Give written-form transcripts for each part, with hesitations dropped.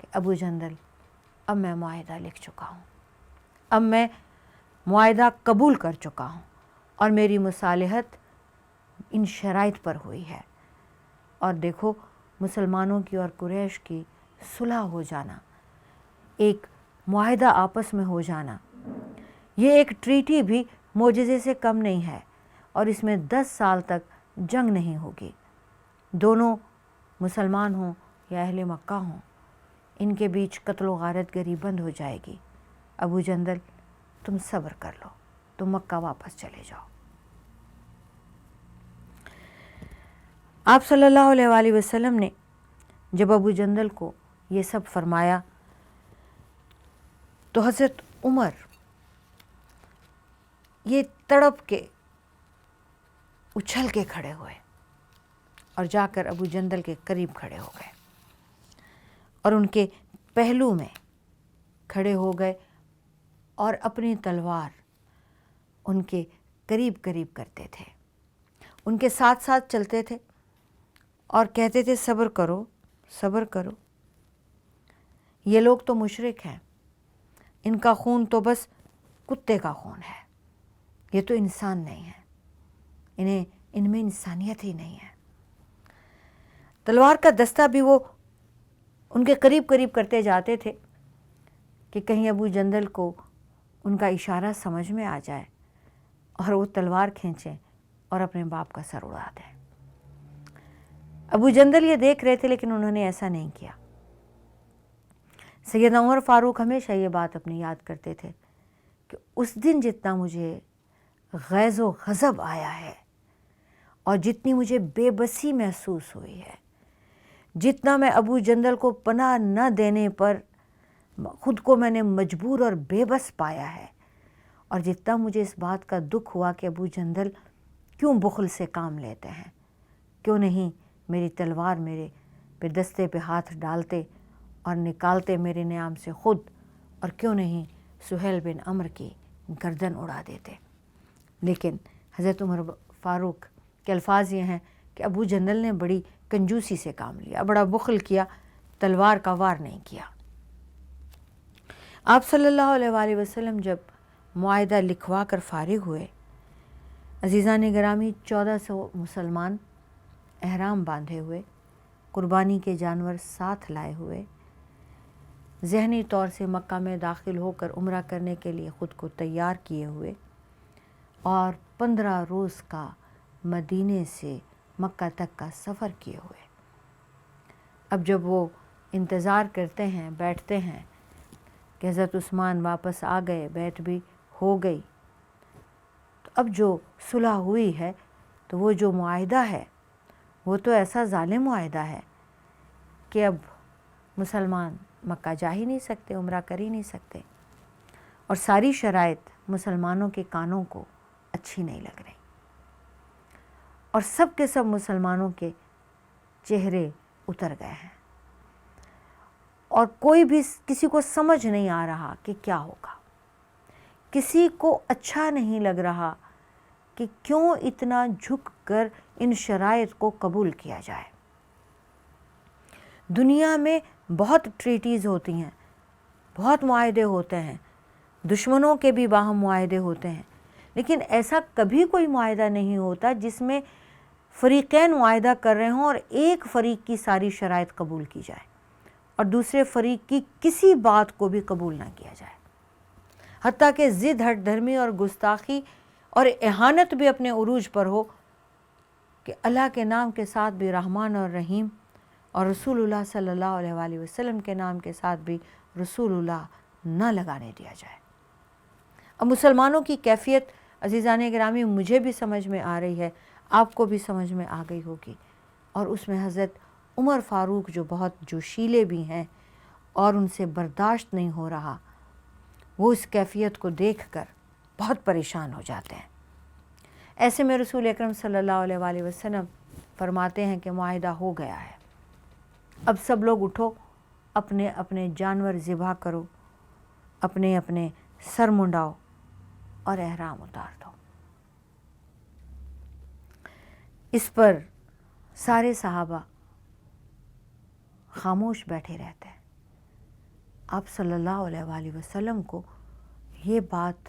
کہ ابو جندل اب میں معاہدہ لکھ چکا ہوں، اب میں معاہدہ قبول کر چکا ہوں اور میری مصالحت ان شرائط پر ہوئی ہے۔ اور دیکھو مسلمانوں کی اور قریش کی صلح ہو جانا، ایک معاہدہ آپس میں ہو جانا، یہ ایک ٹریٹی بھی معجزے سے کم نہیں ہے، اور اس میں 10 سال تک جنگ نہیں ہوگی۔ دونوں مسلمان ہوں یا اہل مکہ ہوں، ان کے بیچ قتل و غارت گری بند ہو جائے گی۔ ابو جندل تم صبر کر لو، تم مکہ واپس چلے جاؤ۔ آپ صلی اللہ علیہ وآلہ وسلم نے جب ابو جندل کو یہ سب فرمایا تو حضرت عمر یہ تڑپ کے اچھل کے کھڑے ہوئے اور جا کر ابو جندل کے قریب کھڑے ہو گئے اور ان کے پہلو میں کھڑے ہو گئے اور اپنی تلوار ان کے قریب قریب کرتے تھے، ان کے ساتھ ساتھ چلتے تھے اور کہتے تھے صبر کرو صبر کرو، یہ لوگ تو مشرک ہیں، ان کا خون تو بس کتے کا خون ہے، یہ تو انسان نہیں ہے، ان میں انسانیت ہی نہیں ہے۔ تلوار کا دستہ بھی وہ ان کے قریب قریب کرتے جاتے تھے کہ کہیں ابو جندل کو ان کا اشارہ سمجھ میں آ جائے اور وہ تلوار کھینچیں اور اپنے باپ کا سر اڑا دیں۔ ابو جندل یہ دیکھ رہے تھے لیکن انہوں نے ایسا نہیں کیا۔ سیدنا عمر فاروق ہمیشہ یہ بات اپنی یاد کرتے تھے کہ اس دن جتنا مجھے غیظ و غضب آیا ہے اور جتنی مجھے بے بسی محسوس ہوئی ہے، جتنا میں ابو جندل کو پناہ نہ دینے پر خود کو میں نے مجبور اور بے بس پایا ہے، اور جتنا مجھے اس بات کا دکھ ہوا کہ ابو جندل کیوں بخل سے کام لیتے ہیں، کیوں نہیں میری تلوار میرے پہ دستے پہ ہاتھ ڈالتے اور نکالتے میرے نیام سے خود، اور کیوں نہیں سہیل بن عمر کی گردن اڑا دیتے۔ لیکن حضرت عمر فاروق کے الفاظ یہ ہیں کہ ابو جندل نے بڑی کنجوسی سے کام لیا، بڑا بخل کیا، تلوار کا وار نہیں کیا۔ آپ صلی اللہ علیہ وآلہ وسلم جب معاہدہ لکھوا کر فارغ ہوئے، عزیزان گرامی 1400 مسلمان احرام باندھے ہوئے، قربانی کے جانور ساتھ لائے ہوئے، ذہنی طور سے مکہ میں داخل ہو کر عمرہ کرنے کے لیے خود کو تیار کیے ہوئے، اور 15 روز کا مدینے سے مکہ تک کا سفر کیے ہوئے۔ اب جب وہ انتظار کرتے ہیں، بیٹھتے ہیں کہ حضرت عثمان واپس آ گئے، بیعت بھی ہو گئی، تو اب جو صلح ہوئی ہے تو وہ جو معاہدہ ہے وہ تو ایسا ظالم معاہدہ ہے کہ اب مسلمان مکہ جا ہی نہیں سکتے، عمرہ کر ہی نہیں سکتے، اور ساری شرائط مسلمانوں کے کانوں کو اچھی نہیں لگ رہی، اور سب کے سب مسلمانوں کے چہرے اتر گئے ہیں، اور کوئی بھی کسی کو سمجھ نہیں آ رہا کہ کیا ہوگا، کسی کو اچھا نہیں لگ رہا کہ کیوں اتنا جھک کر ان شرائط کو قبول کیا جائے۔ دنیا میں بہت ٹریٹیز ہوتی ہیں، بہت معاہدے ہوتے ہیں، دشمنوں کے بھی باہم معاہدے ہوتے ہیں، لیکن ایسا کبھی کوئی معاہدہ نہیں ہوتا جس میں فریقین معاہدہ کر رہے ہوں اور ایک فریق کی ساری شرائط قبول کی جائے اور دوسرے فریق کی کسی بات کو بھی قبول نہ کیا جائے، حتیٰ کہ ضد ہٹ دھرمی اور گستاخی اور اہانت بھی اپنے عروج پر ہو کہ اللہ کے نام کے ساتھ بھی رحمان اور رحیم، اور رسول اللہ صلی اللہ علیہ وآلہ وسلم کے نام کے ساتھ بھی رسول اللہ نہ لگانے دیا جائے۔ اب مسلمانوں کی کیفیت عزیزان گرامی مجھے بھی سمجھ میں آ رہی ہے، آپ کو بھی سمجھ میں آ گئی ہوگی، اور اس میں حضرت عمر فاروق جو بہت جوشیلے بھی ہیں اور ان سے برداشت نہیں ہو رہا، وہ اس کیفیت کو دیکھ کر بہت پریشان ہو جاتے ہیں۔ ایسے میں رسول اکرم صلی اللہ علیہ وآلہ وسلم فرماتے ہیں کہ معاہدہ ہو گیا ہے، اب سب لوگ اٹھو، اپنے اپنے جانور ذبح کرو، اپنے اپنے سر منڈاؤ اور احرام اتار دو۔ اس پر سارے صحابہ خاموش بیٹھے رہتے ہیں، آپ صلی اللہ علیہ وآلہ وسلم کو یہ بات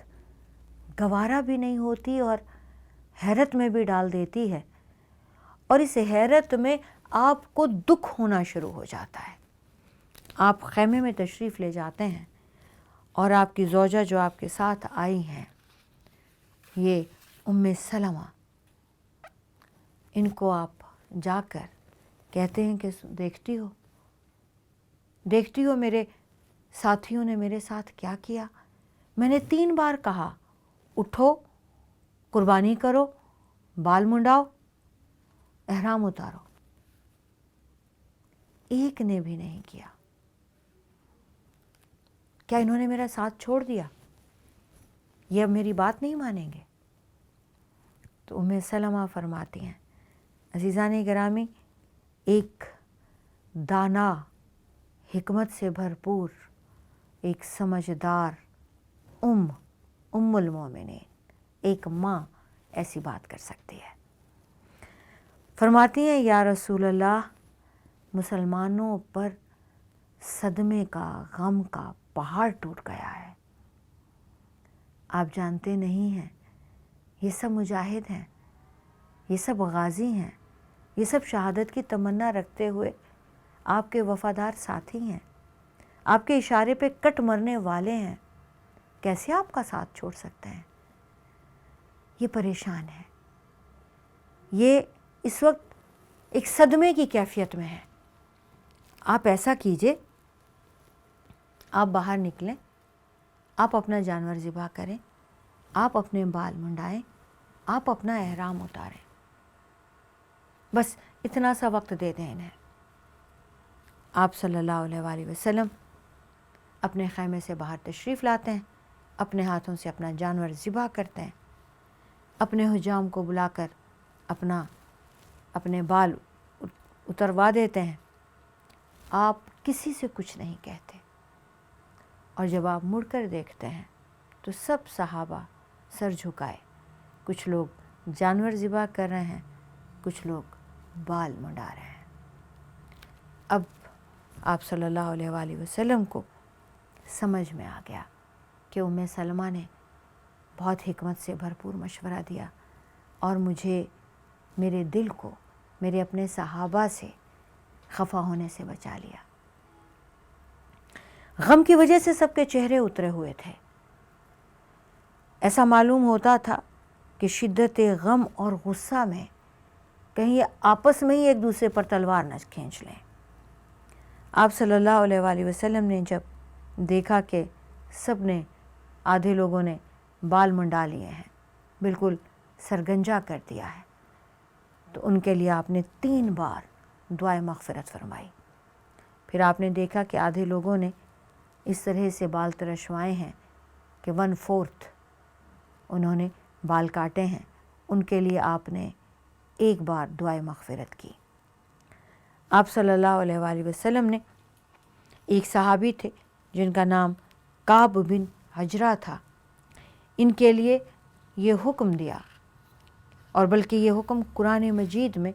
گوارا بھی نہیں ہوتی اور حیرت میں بھی ڈال دیتی ہے، اور اس حیرت میں آپ کو دکھ ہونا شروع ہو جاتا ہے۔ آپ خیمے میں تشریف لے جاتے ہیں اور آپ کی زوجہ جو آپ کے ساتھ آئی ہیں، یہ ام سلمہ، ان کو آپ جا کر کہتے ہیں کہ دیکھتی ہو میرے ساتھیوں نے میرے ساتھ کیا کیا؟ میں نے 3 بار کہا اٹھو، قربانی کرو، بال منڈاؤ، احرام اتارو، ایک نے بھی نہیں کیا۔ کیا انہوں نے میرا ساتھ چھوڑ دیا؟ یہ اب میری بات نہیں مانیں گے؟ تو ام سلمہ فرماتی ہیں، عزیزان گرامی، ایک دانا، حکمت سے بھرپور، ایک سمجھدار ام المومنین، ایک ماں ایسی بات کر سکتی ہے۔ فرماتی ہیں، یا رسول اللہ، مسلمانوں پر صدمے کا، غم کا پہاڑ ٹوٹ گیا ہے۔ آپ جانتے نہیں ہیں، یہ سب مجاہد ہیں، یہ سب غازی ہیں، یہ سب شہادت کی تمنا رکھتے ہوئے آپ کے وفادار ساتھی ہیں، آپ کے اشارے پہ کٹ مرنے والے ہیں، کیسے آپ کا ساتھ چھوڑ سکتے ہیں؟ یہ پریشان ہے، یہ اس وقت ایک صدمے کی کیفیت میں ہے۔ آپ ایسا کیجئے، آپ باہر نکلیں، آپ اپنا جانور ذبح کریں، آپ اپنے بال منڈائیں، آپ اپنا احرام اتاریں، بس اتنا سا وقت دے دیں انہیں۔ آپ صلی اللہ علیہ وآلہ وسلم اپنے خیمے سے باہر تشریف لاتے ہیں، اپنے ہاتھوں سے اپنا جانور ذبح کرتے ہیں، اپنے حجام کو بلا کر اپنے بال اتروا دیتے ہیں۔ آپ کسی سے کچھ نہیں کہتے، اور جب آپ مڑ کر دیکھتے ہیں تو سب صحابہ سر جھکائے، کچھ لوگ جانور ذبح کر رہے ہیں، کچھ لوگ بال منڈا رہے ہیں۔ اب آپ صلی اللہ علیہ وآلہ وسلم کو سمجھ میں آ گیا کہ ام سلمہ نے بہت حکمت سے بھرپور مشورہ دیا اور مجھے، میرے دل کو، میرے اپنے صحابہ سے خفا ہونے سے بچا لیا۔ غم کی وجہ سے سب کے چہرے اترے ہوئے تھے۔ ایسا معلوم ہوتا تھا کہ شدت غم اور غصہ میں کہیں آپس میں ہی ایک دوسرے پر تلوار نہ کھینچ لیں۔ آپ صلی اللہ علیہ وآلہ وسلم نے جب دیکھا کہ سب نے، آدھے لوگوں نے بال منڈا لیے ہیں، بالکل سرگنجا کر دیا ہے، تو ان کے لیے آپ نے 3 بار دعائے مغفرت فرمائی۔ پھر آپ نے دیکھا کہ آدھے لوگوں نے اس طرح سے بال ترشوائے ہیں کہ 1/4 انہوں نے بال کاٹے ہیں، ان کے لیے آپ نے 1 بار دعائے مغفرت کی۔ آپ صلی اللہ علیہ وآلہ وسلم نے، ایک صحابی تھے جن کا نام کعب بن حجرہ تھا، ان کے لیے یہ حکم دیا، اور بلکہ یہ حکم قرآن مجید میں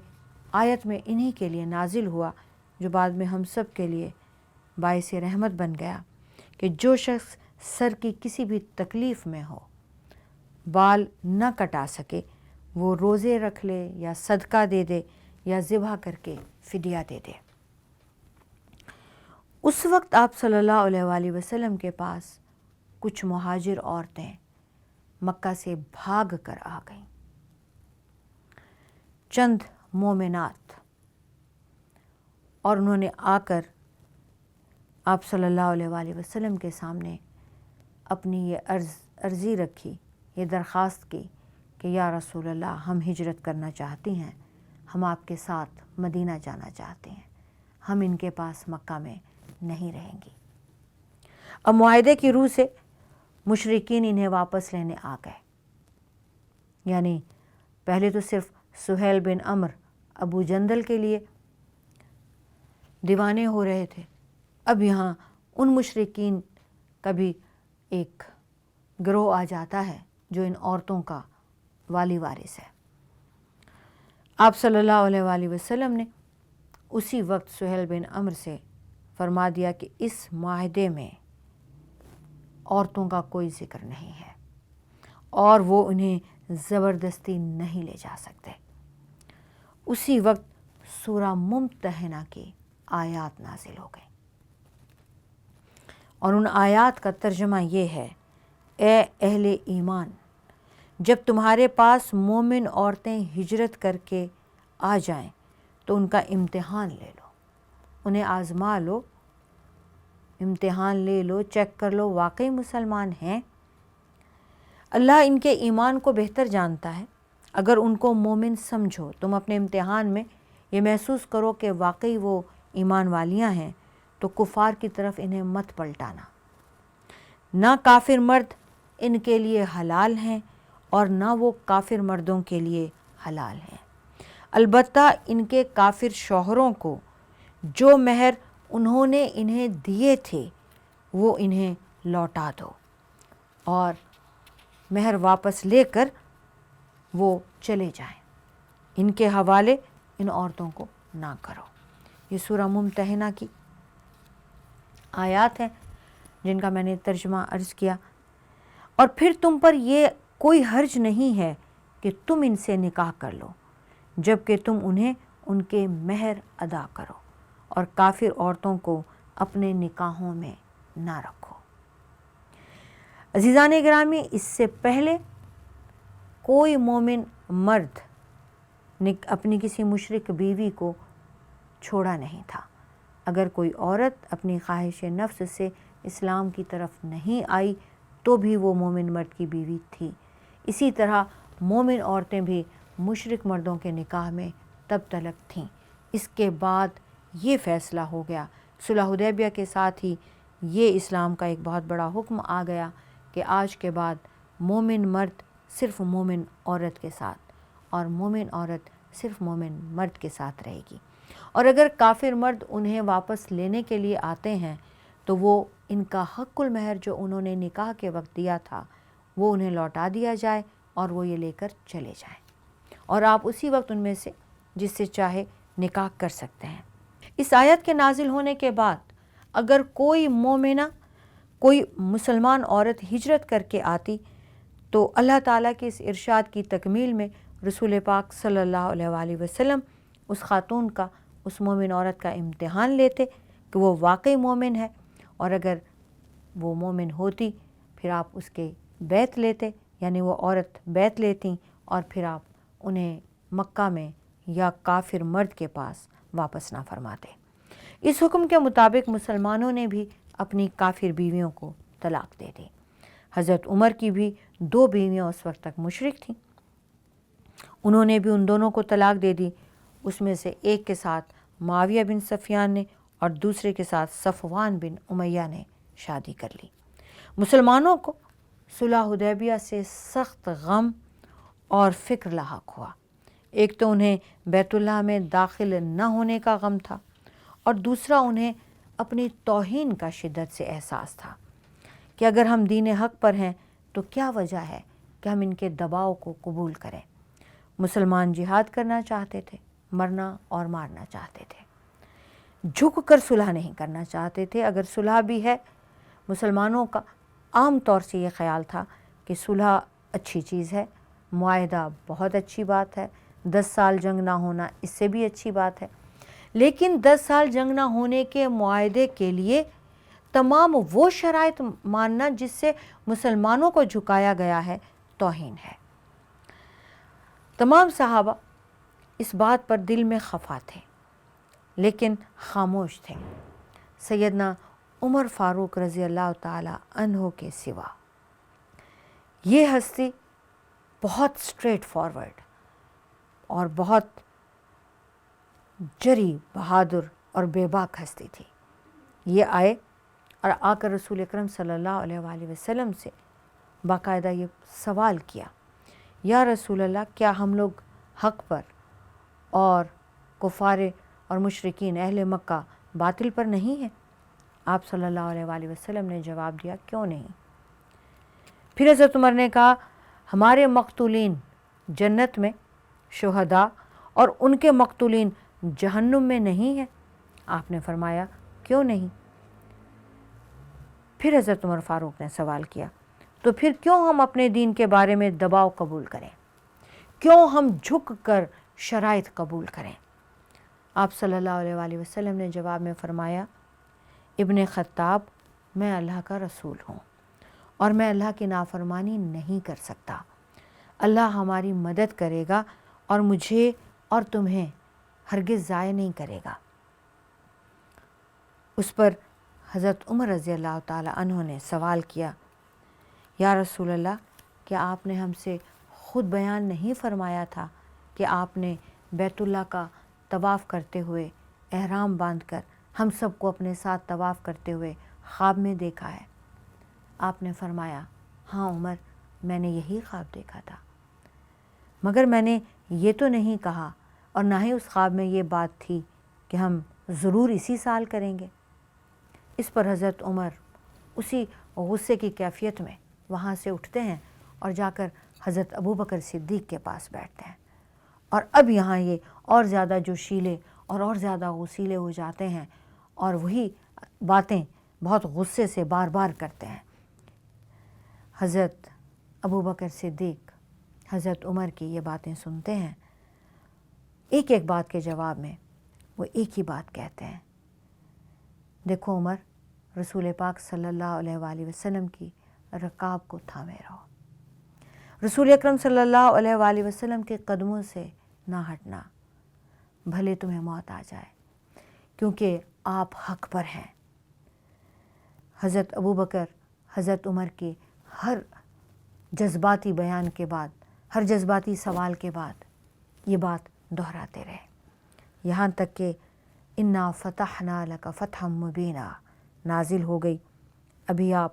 آیت میں انہی کے لیے نازل ہوا، جو بعد میں ہم سب کے لیے باعث رحمت بن گیا، کہ جو شخص سر کی کسی بھی تکلیف میں ہو، بال نہ کٹا سکے، وہ روزے رکھ لے یا صدقہ دے دے یا ذبح کر کے فدیہ دے دے۔ اس وقت آپ صلی اللہ علیہ وآلہ وسلم کے پاس کچھ مہاجر عورتیں مکہ سے بھاگ کر آ گئیں، چند مومنات، اور انہوں نے آ کر آپ صلی اللہ علیہ وآلہ وسلم کے سامنے اپنی یہ عرضی رکھی، یہ درخواست کی کہ یا رسول اللہ، ہم ہجرت کرنا چاہتی ہیں، ہم آپ کے ساتھ مدینہ جانا چاہتے ہیں، ہم ان کے پاس مکہ میں نہیں رہیں گی۔ اب معاہدے کی روح سے مشرکین انہیں واپس لینے آ گئے، یعنی پہلے تو صرف سہیل بن عمر ابو جندل کے لیے دیوانے ہو رہے تھے، اب یہاں ان مشرکین کا بھی ایک گروہ آ جاتا ہے جو ان عورتوں کا والی وارث ہے۔ آپ صلی اللہ علیہ وآلہ وسلم نے اسی وقت سہیل بن عمر سے فرما دیا کہ اس معاہدے میں عورتوں کا کوئی ذکر نہیں ہے اور وہ انہیں زبردستی نہیں لے جا سکتے۔ اسی وقت سورہ ممتحنہ کی آیات نازل ہو گئی اور ان آیات کا ترجمہ یہ ہے: اے اہل ایمان، جب تمہارے پاس مومن عورتیں ہجرت کر کے آ جائیں تو ان کا امتحان لے لو، انہیں آزما لو، امتحان لے لو، چیک کر لو واقعی مسلمان ہیں۔ اللہ ان کے ایمان کو بہتر جانتا ہے۔ اگر ان کو مومن سمجھو، تم اپنے امتحان میں یہ محسوس کرو کہ واقعی وہ ایمان والیاں ہیں، تو کفار کی طرف انہیں مت پلٹانا۔ نہ کافر مرد ان کے لیے حلال ہیں اور نہ وہ کافر مردوں کے لیے حلال ہیں، البتہ ان کے کافر شوہروں کو جو مہر انہوں نے انہیں دیے تھے وہ انہیں لوٹا دو اور مہر واپس لے کر وہ چلے جائیں، ان کے حوالے ان عورتوں کو نہ کرو۔ یہ سورہ ممتحنہ کی آیات ہیں جن کا میں نے ترجمہ عرض کیا۔ اور پھر تم پر یہ کوئی حرج نہیں ہے کہ تم ان سے نکاح کر لو جب کہ تم انہیں ان کے مہر ادا کرو، اور کافر عورتوں کو اپنے نکاحوں میں نہ رکھو۔ عزیزان گرامی، اس سے پہلے کوئی مومن مرد اپنی کسی مشرک بیوی کو چھوڑا نہیں تھا۔ اگر کوئی عورت اپنی خواہش نفس سے اسلام کی طرف نہیں آئی تو بھی وہ مومن مرد کی بیوی تھی۔ اسی طرح مومن عورتیں بھی مشرک مردوں کے نکاح میں تب تلک تھیں۔ اس کے بعد یہ فیصلہ ہو گیا، صلح حدیبیہ کے ساتھ ہی یہ اسلام کا ایک بہت بڑا حکم آ گیا کہ آج کے بعد مومن مرد صرف مومن عورت کے ساتھ اور مومن عورت صرف مومن مرد کے ساتھ رہے گی، اور اگر کافر مرد انہیں واپس لینے کے لیے آتے ہیں تو وہ ان کا حق المہر جو انہوں نے نکاح کے وقت دیا تھا وہ انہیں لوٹا دیا جائے اور وہ یہ لے کر چلے جائیں، اور آپ اسی وقت ان میں سے جس سے چاہے نکاح کر سکتے ہیں۔ اس آیت کے نازل ہونے کے بعد اگر کوئی مومنہ، کوئی مسلمان عورت ہجرت کر کے آتی تو اللہ تعالیٰ کے اس ارشاد کی تکمیل میں رسول پاک صلی اللہ علیہ وآلہ وسلم اس خاتون کا، اس مومن عورت کا امتحان لیتے کہ وہ واقعی مومن ہے، اور اگر وہ مومن ہوتی پھر آپ اس کے بیعت لیتے، یعنی وہ عورت بیعت لیتی اور پھر آپ انہیں مکہ میں یا کافر مرد کے پاس واپس نہ فرماتے۔ اس حکم کے مطابق مسلمانوں نے بھی اپنی کافر بیویوں کو طلاق دے دی۔ حضرت عمر کی بھی 2 بیویاں اس وقت تک مشرک تھیں، انہوں نے بھی ان دونوں کو طلاق دے دی۔ اس میں سے ایک کے ساتھ معاویہ بن سفیان نے اور دوسرے کے ساتھ صفوان بن امیہ نے شادی کر لی۔ مسلمانوں کو صلح حدیبیہ سے سخت غم اور فکر لاحق ہوا۔ ایک تو انہیں بیت اللہ میں داخل نہ ہونے کا غم تھا، اور دوسرا انہیں اپنی توہین کا شدت سے احساس تھا کہ اگر ہم دین حق پر ہیں تو کیا وجہ ہے کہ ہم ان کے دباؤ کو قبول کریں۔ مسلمان جہاد کرنا چاہتے تھے، مرنا اور مارنا چاہتے تھے، جھک کر صلح نہیں کرنا چاہتے تھے۔ اگر صلح بھی ہے، مسلمانوں کا عام طور سے یہ خیال تھا کہ صلح اچھی چیز ہے، معاہدہ بہت اچھی بات ہے، 10 سال جنگ نہ ہونا اس سے بھی اچھی بات ہے، لیکن 10 سال جنگ نہ ہونے کے معاہدے کے لیے تمام وہ شرائط ماننا جس سے مسلمانوں کو جھکایا گیا ہے، توہین ہے۔ تمام صحابہ اس بات پر دل میں خفا تھے لیکن خاموش تھے، سیدنا عمر فاروق رضی اللہ تعالی عنہ کے سوا۔ یہ ہستی بہت اسٹریٹ فارورڈ اور بہت جری، بہادر اور بے باک ہستی تھی۔ یہ آئے اور آ کر رسول اکرم صلی اللہ علیہ وآلہ وسلم سے باقاعدہ یہ سوال کیا، یا رسول اللہ، کیا ہم لوگ حق پر اور کفار اور مشرکین اہل مکہ باطل پر نہیں ہیں؟ آپ صلی اللہ علیہ وآلہ وسلم نے جواب دیا، کیوں نہیں؟ پھر حضرت عمر نے کہا، ہمارے مقتولین جنت میں، شہداء، اور ان کے مقتولین جہنم میں نہیں ہیں؟ آپ نے فرمایا، کیوں نہیں؟ پھر حضرت عمر فاروق نے سوال کیا تو پھر کیوں ہم اپنے دین کے بارے میں دباؤ قبول کریں؟ کیوں ہم جھک کر شرائط قبول کریں؟ آپ صلی اللہ علیہ وآلہ وسلم نے جواب میں فرمایا، ابن خطاب، میں اللہ کا رسول ہوں اور میں اللہ کی نافرمانی نہیں کر سکتا۔ اللہ ہماری مدد کرے گا اور مجھے اور تمہیں ہرگز ضائع نہیں کرے گا۔ اس پر حضرت عمر رضی اللہ تعالی عنہ نے سوال کیا، یا رسول اللہ، کیا آپ نے ہم سے خود بیان نہیں فرمایا تھا کہ آپ نے بیت اللہ کا طواف کرتے ہوئے احرام باندھ کر ہم سب کو اپنے ساتھ طواف کرتے ہوئے خواب میں دیکھا ہے؟ آپ نے فرمایا، ہاں عمر، میں نے یہی خواب دیکھا تھا، مگر میں نے یہ تو نہیں کہا اور نہ ہی اس خواب میں یہ بات تھی کہ ہم ضرور اسی سال کریں گے۔ اس پر حضرت عمر اسی غصے کی کیفیت میں وہاں سے اٹھتے ہیں اور جا کر حضرت ابو بکر صدیق کے پاس بیٹھتے ہیں، اور اب یہاں یہ اور زیادہ جوشیلے اور زیادہ غصیلے ہو جاتے ہیں اور وہی باتیں بہت غصے سے بار بار کرتے ہیں۔ حضرت ابو بکر صدیق حضرت عمر کی یہ باتیں سنتے ہیں، ایک ایک بات کے جواب میں وہ ایک ہی بات کہتے ہیں، دیکھو عمر، رسول پاک صلی اللہ علیہ وآلہ وسلم کی رکاب کو تھامے رہو، رسول اکرم صلی اللہ علیہ وآلہ وسلم کے قدموں سے نہ ہٹنا، بھلے تمہیں موت آ جائے، کیونکہ آپ حق پر ہیں۔ حضرت ابو بکر حضرت عمر کے ہر جذباتی بیان کے بعد، ہر جذباتی سوال کے بعد یہ بات دہراتے رہے، یہاں تک کہ انا فتحنا لک فتحا مبینا نازل ہو گئی۔ ابھی آپ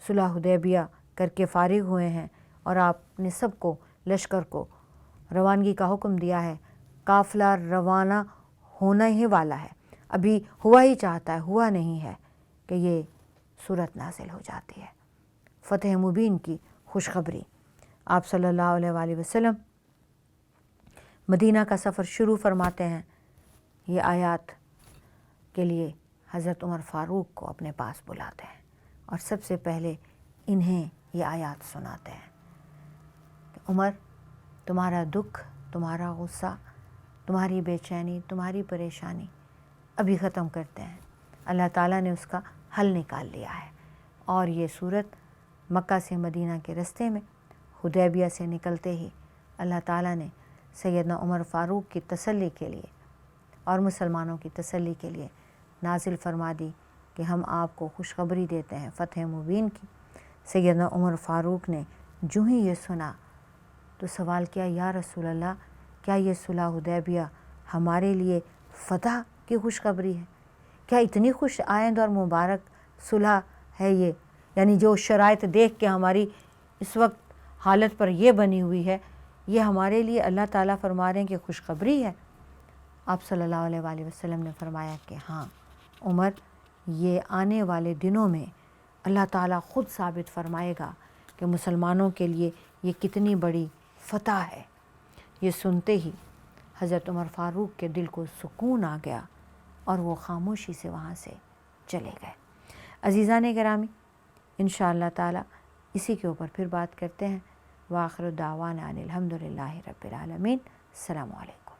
صلح حدیبیہ کر کے فارغ ہوئے ہیں اور آپ نے سب کو، لشکر کو روانگی کا حکم دیا ہے، قافلہ روانہ ہونا ہی والا ہے، ابھی ہوا ہی چاہتا ہے، ہوا نہیں ہے کہ یہ صورت نازل ہو جاتی ہے، فتح مبین کی خوشخبری۔ آپ صلی اللہ علیہ وآلہ وسلم مدینہ کا سفر شروع فرماتے ہیں، یہ آیات کے لیے حضرت عمر فاروق کو اپنے پاس بلاتے ہیں اور سب سے پہلے انہیں یہ آیات سناتے ہیں کہ عمر، تمہارا دکھ، تمہارا غصہ، تمہاری بے چینی، تمہاری پریشانی ابھی ختم کرتے ہیں، اللہ تعالیٰ نے اس کا حل نکال لیا ہے۔ اور یہ صورت مکہ سے مدینہ کے رستے میں حدیبیہ سے نکلتے ہی اللہ تعالیٰ نے سیدنا عمر فاروق کی تسلی کے لیے اور مسلمانوں کی تسلی کے لیے نازل فرما دی کہ ہم آپ کو خوشخبری دیتے ہیں فتح مبین کی۔ سیدنا عمر فاروق نے جو ہی یہ سنا تو سوال کیا، یا رسول اللہ، کیا یہ صلح حدیبیہ ہمارے لیے فتح کی خوشخبری ہے؟ کیا اتنی خوش آئند اور مبارک صلح ہے یہ؟ یعنی جو شرائط دیکھ کے ہماری اس وقت حالت پر یہ بنی ہوئی ہے، یہ ہمارے لیے اللہ تعالیٰ فرما رہے ہیں کہ خوشخبری ہے؟ آپ صلی اللہ علیہ وآلہ وسلم نے فرمایا کہ ہاں عمر، یہ آنے والے دنوں میں اللہ تعالیٰ خود ثابت فرمائے گا کہ مسلمانوں کے لیے یہ کتنی بڑی فتح ہے۔ یہ سنتے ہی حضرت عمر فاروق کے دل کو سکون آ گیا اور وہ خاموشی سے وہاں سے چلے گئے۔ عزیزان گرامی، انشاءاللہ تعالیٰ اسی کے اوپر پھر بات کرتے ہیں۔ وآخر دعوانا ان الحمدللہ رب العالمین۔ السلام علیکم۔